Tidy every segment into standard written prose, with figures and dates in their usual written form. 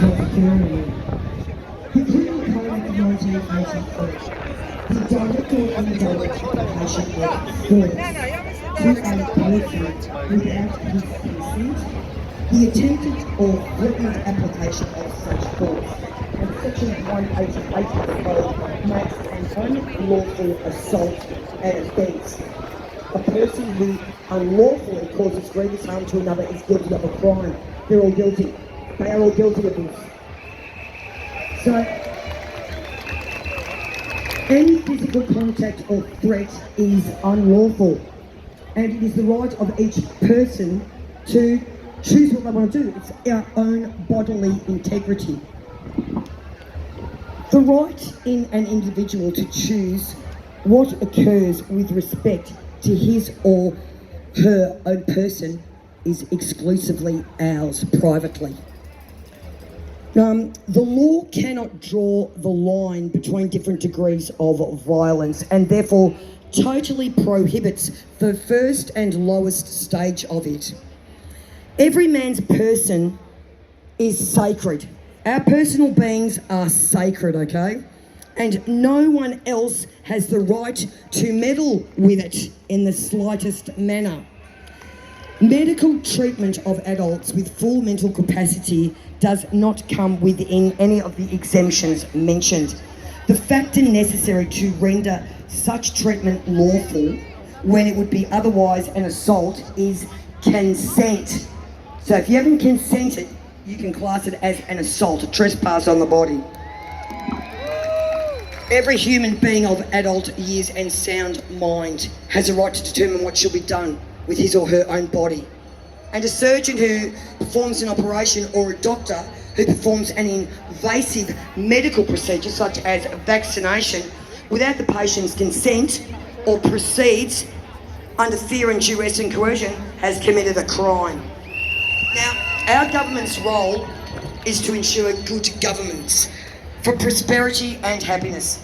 Secretary. The Criminal Code of 1983, the direct or indirect application of force to a person without his consent, the attempted or threatened application of such force, and Section 188 of the Code makes an unlawful assault an offence. A person who unlawfully causes grievous harm to another is guilty of a crime. They're all guilty. They are all guilty of this. So, any physical contact or threat is unlawful, and it is the right of each person to choose what they want to do. It's our own bodily integrity. The right in an individual to choose what occurs with respect to his or her own person is exclusively ours privately. The law cannot draw the line between different degrees of violence and therefore totally prohibits the first and lowest stage of it. Every man's person is sacred. Our personal beings are sacred, okay? And no one else has the right to meddle with it in the slightest manner. Medical treatment of adults with full mental capacity does not come within any of the exemptions mentioned. The factor necessary to render such treatment lawful when it would be otherwise an assault is consent. So if you haven't consented, you can class it as an assault, a trespass on the body. Every human being of adult years and sound mind has a right to determine what should be done with his or her own body. And a surgeon who performs an operation or a doctor who performs an invasive medical procedure such as vaccination without the patient's consent or proceeds under fear and duress and coercion has committed a crime. Now, our government's role is to ensure good governance for prosperity and happiness.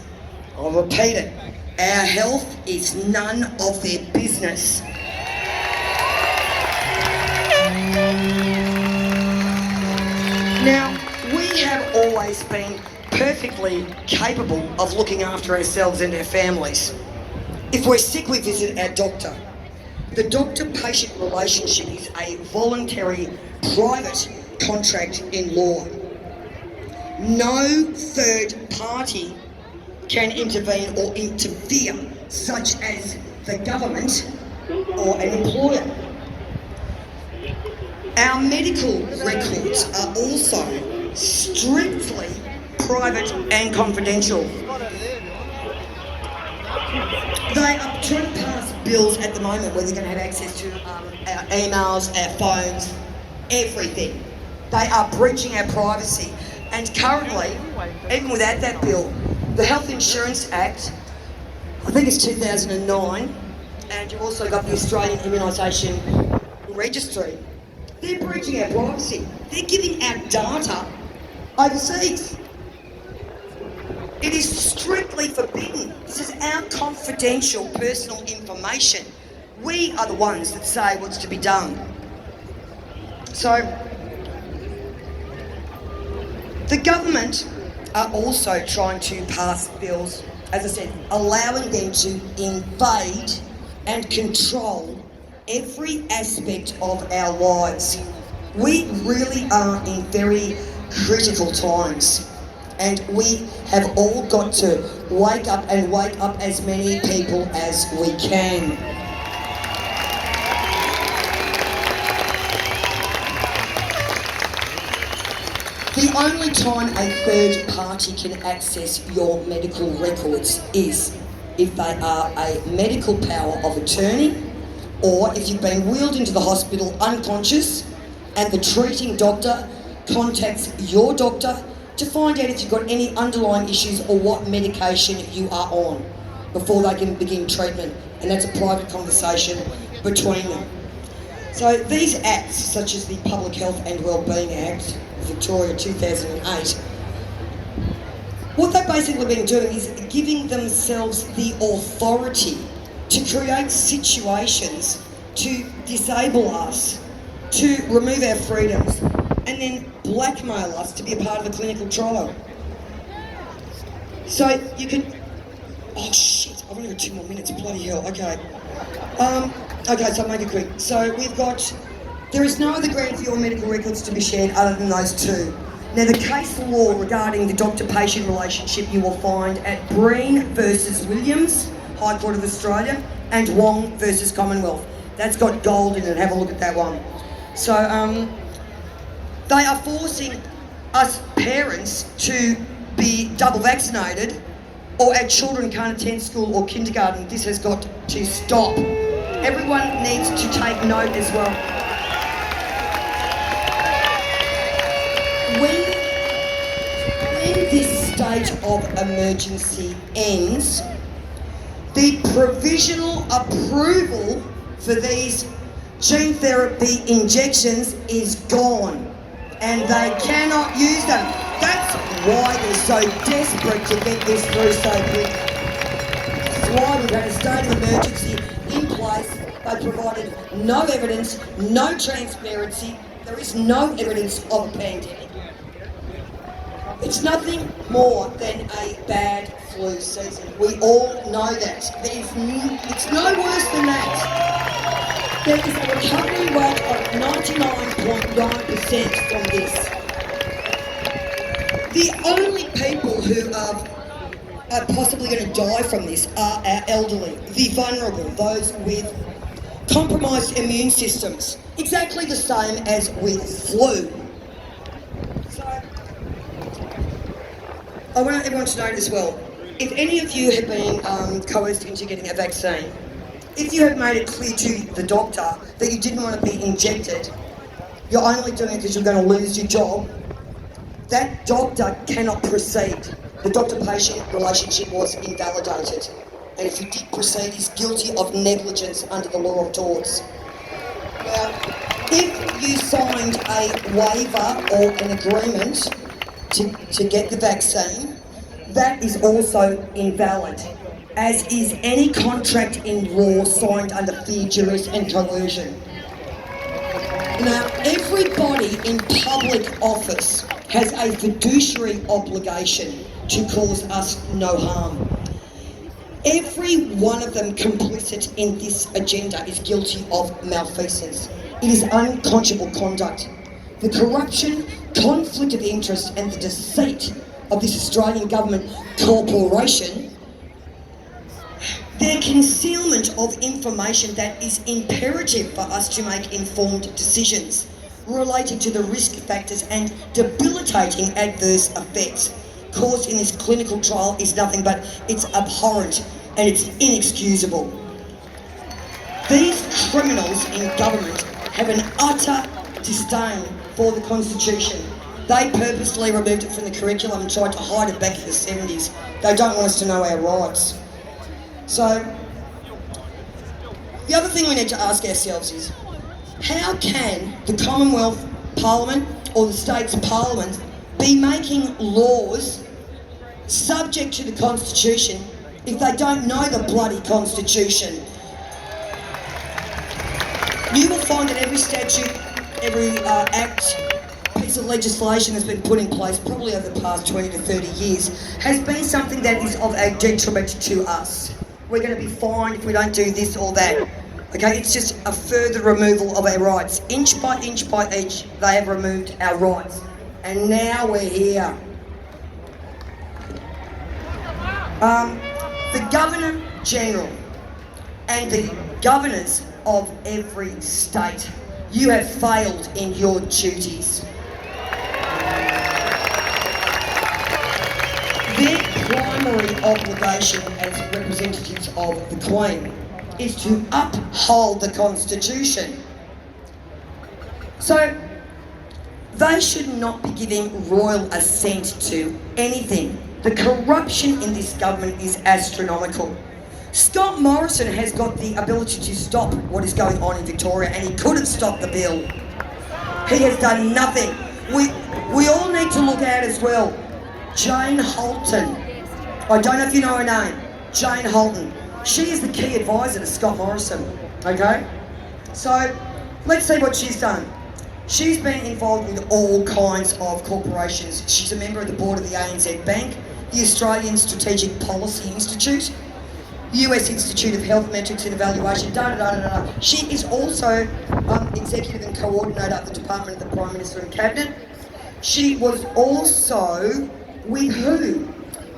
I'll repeat it. Our health is none of their business. Now, we have always been perfectly capable of looking after ourselves and our families. If we're sick, we visit our doctor. The doctor-patient relationship is a voluntary, private contract in law. No third party can intervene or interfere, such as the government or an employer. Our medical records are also strictly private and confidential. They are trying to pass bills at the moment where they're going to have access to our emails, our phones, everything. They are breaching our privacy. And currently, even without that bill, the Health Insurance Act, I think it's 2009, and you've also got the Australian Immunisation Registry. They're breaching our privacy. They're giving our data overseas. It is strictly forbidden. This is our confidential personal information. We are the ones that say what's to be done. So, the government are also trying to pass bills, as I said, allowing them to invade and control every aspect of our lives. We really are in very critical times, and we have all got to wake up as many people as we can. The only time a third party can access your medical records is if they are a medical power of attorney, or if you've been wheeled into the hospital unconscious and the treating doctor contacts your doctor to find out if you've got any underlying issues or what medication you are on before they can begin treatment. And that's a private conversation between them. So these acts, such as the Public Health and Wellbeing Act, Victoria 2008, what they've basically been doing is giving themselves the authority to create situations to disable us, to remove our freedoms, and then blackmail us to be a part of a clinical trial. So you can... Oh shit, I've only got 2 more minutes, bloody hell, okay. Okay, so I'll make it quick. So we've got... There is no other grant for your medical records to be shared other than those two. Now the case law regarding the doctor-patient relationship you will find at Breen versus Williams, High Court of Australia, and Wong versus Commonwealth. That's got gold in it, have a look at that one. So, they are forcing us parents to be double vaccinated, or our children can't attend school or kindergarten. This has got to stop. Everyone needs to take note as well. When this state of emergency ends, the provisional approval for these gene therapy injections is gone, and they cannot use them. That's why they're so desperate to get this through so quick. That's why we've had a state of emergency in place. They provided no evidence, no transparency. There is no evidence of a pandemic. It's nothing more than a bad flu season. We all know that. It's no worse than that. There is a recovery rate of 99.9% from this. The only people who are possibly going to die from this are our elderly, the vulnerable, those with compromised immune systems. Exactly the same as with flu. I want everyone to note as well, if any of you have been coerced into getting a vaccine, if you have made it clear to the doctor that you didn't want to be injected, you're only doing it because you're going to lose your job, that doctor cannot proceed. The doctor-patient relationship was invalidated. And if you did proceed, he's guilty of negligence under the law of torts. Now, if you signed a waiver or an agreement to get the vaccine, that is also invalid, as is any contract in law signed under fear, duress and coercion. Now, everybody in public office has a fiduciary obligation to cause us no harm. Every one of them complicit in this agenda is guilty of malfeasance. It is unconscionable conduct. The corruption, conflict of interest and the deceit of this Australian government corporation, their concealment of information that is imperative for us to make informed decisions relating to the risk factors and debilitating adverse effects caused in this clinical trial is nothing but it's abhorrent and it's inexcusable. These criminals in government have an utter disdain for the Constitution. They purposely removed it from the curriculum and tried to hide it back in the 70s. They don't want us to know our rights. So, the other thing we need to ask ourselves is, how can the Commonwealth Parliament or the state's Parliament be making laws subject to the Constitution if they don't know the bloody Constitution? You will find that every statute, every act, piece of legislation that's been put in place probably over the past 20 to 30 years has been something that is of a detriment to us. We're going to be fined if we don't do this or that. Okay, it's just a further removal of our rights. Inch by inch, they have removed our rights. And now we're here. The Governor-General and the governors of every state, you have failed in your duties. Their primary obligation as representatives of the Queen is to uphold the Constitution. So, they should not be giving royal assent to anything. The corruption in this government is astronomical. Scott Morrison has got the ability to stop what is going on in Victoria, and he could have stopped the bill. He has done nothing. We all need to look out as well. Jane Holton. I don't know if you know her name. Jane Holton. She is the key advisor to Scott Morrison. Okay? So, let's see what she's done. She's been involved with all kinds of corporations. She's a member of the board of the ANZ Bank, the Australian Strategic Policy Institute, the US Institute of Health Metrics and Evaluation, She is also executive and coordinator of the Department of the Prime Minister and Cabinet. She was also with who?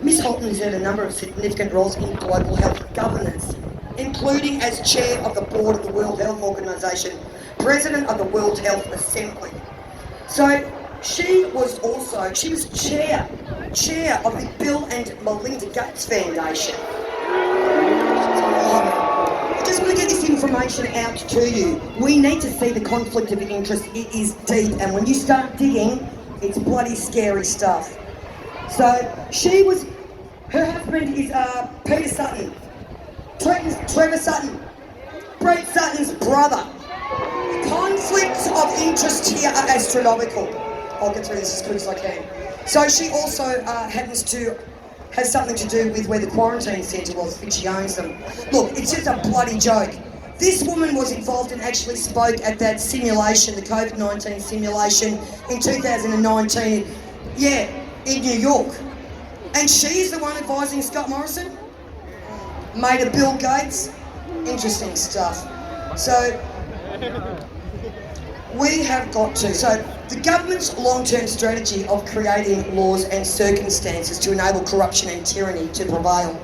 Ms Holton has had a number of significant roles in global health governance, including as chair of the board of the World Health Organization, president of the World Health Assembly. So she was chair of the Bill and Melinda Gates Foundation. I just want to get this information out to you. We need to see the conflict of interest. It is deep, and when you start digging, it's bloody scary stuff. So her husband is Peter Sutton, Trevor Sutton, Brett Sutton's brother. The conflicts of interest here are astronomical. I'll get through this as quick as I can. So she also has something to do with where the quarantine centre was, which she owns them. Look, it's just a bloody joke. This woman was involved and actually spoke at that simulation, the COVID-19 simulation in 2019, in New York. And she's the one advising Scott Morrison, mate of Bill Gates. Interesting stuff. So we have got to. So the government's long-term strategy of creating laws and circumstances to enable corruption and tyranny to prevail.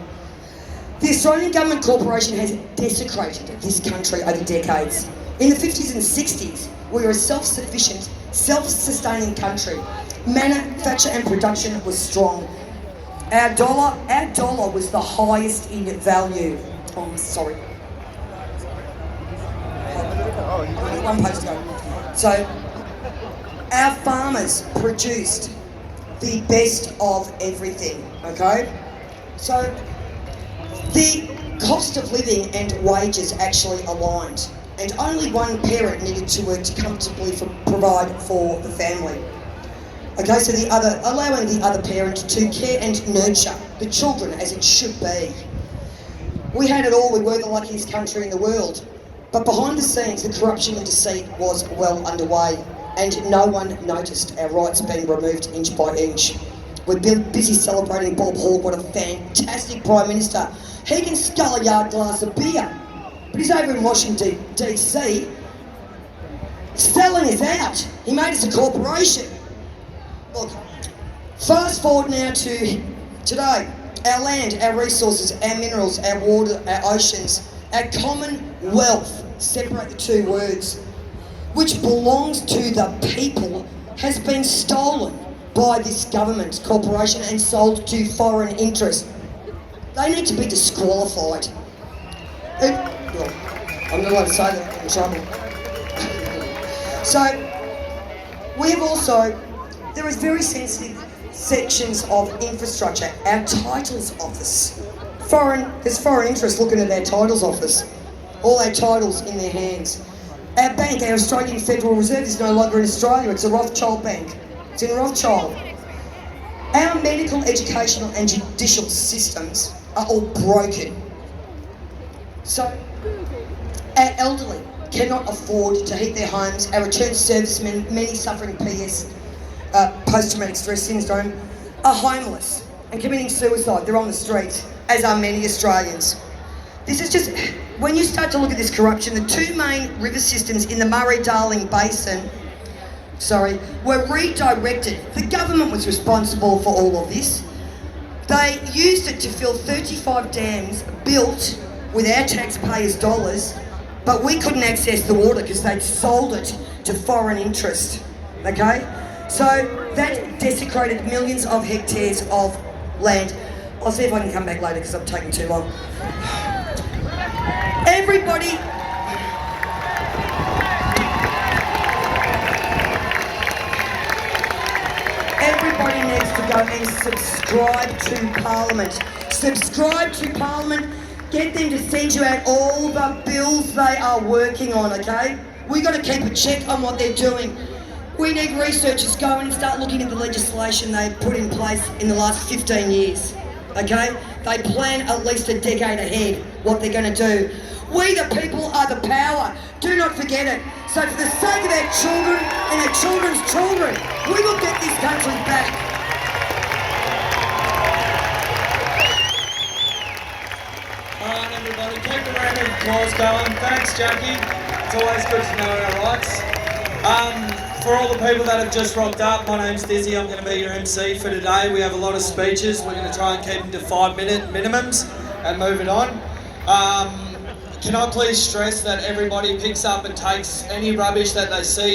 The Australian Government Corporation has desecrated this country over decades. In the 50s and 60s, we were a self-sufficient, self-sustaining country. Manufacture and production was strong. Our dollar was the highest in value. Oh, sorry. One postcode. So, our farmers produced the best of everything, okay? So, the cost of living and wages actually aligned, and only one parent needed to work to comfortably provide for the family. Okay, so allowing the other parent to care and nurture the children as it should be. We had it all, we were the luckiest country in the world. But behind the scenes, the corruption and deceit was well underway, and no one noticed our rights being removed inch by inch. We're busy celebrating Bob Hawke, what a fantastic Prime Minister. He can scull a yard glass of beer, but he's over in Washington, DC, selling us out. He made us a corporation. Look, fast forward now to today. Our land, our resources, our minerals, our water, our oceans, our common wealth, separate the two words, which belongs to the people, has been stolen by this government corporation and sold to foreign interests. They need to be disqualified. I'm not allowed to say that, I'm in trouble. So, we have also, there is very sensitive sections of infrastructure. Our titles office. There's foreign interests looking at our titles office. All our titles in their hands. Our bank, our Australian Federal Reserve, is no longer in Australia. It's a Rothschild bank. It's in Rothschild. Our medical, educational and judicial systems are all broken. So, our elderly cannot afford to heat their homes. Our returned servicemen, many suffering PS, post-traumatic stress syndrome, are homeless and committing suicide. They're on the streets, as are many Australians. This is just, when you start to look at this corruption, the two main river systems in the Murray-Darling Basin, were redirected. The government was responsible for all of this. They used it to fill 35 dams built with our taxpayers' dollars, but we couldn't access the water because they'd sold it to foreign interest, okay? So that desecrated millions of hectares of land. I'll see if I can come back later because I'm taking too long. Everybody needs to go and subscribe to Parliament. Subscribe to Parliament. Get them to send you out all the bills they are working on, okay? We've got to keep a check on what they're doing. We need researchers go and start looking at the legislation they put in place in the last 15 years, okay? They plan at least a decade ahead what they're going to do. We the people are the power. Do not forget it. So for the sake of our children and our children's children, we will get this country back. Alright everybody, keep the round of applause going. Thanks Jackie, it's always good to know our rights. For all the people that have just rocked up, my name's Dizzy, I'm going to be your MC for today. We have a lot of speeches, we're going to try and keep them to 5-minute minimums and move it on. Can I please stress that everybody picks up and takes any rubbish that they see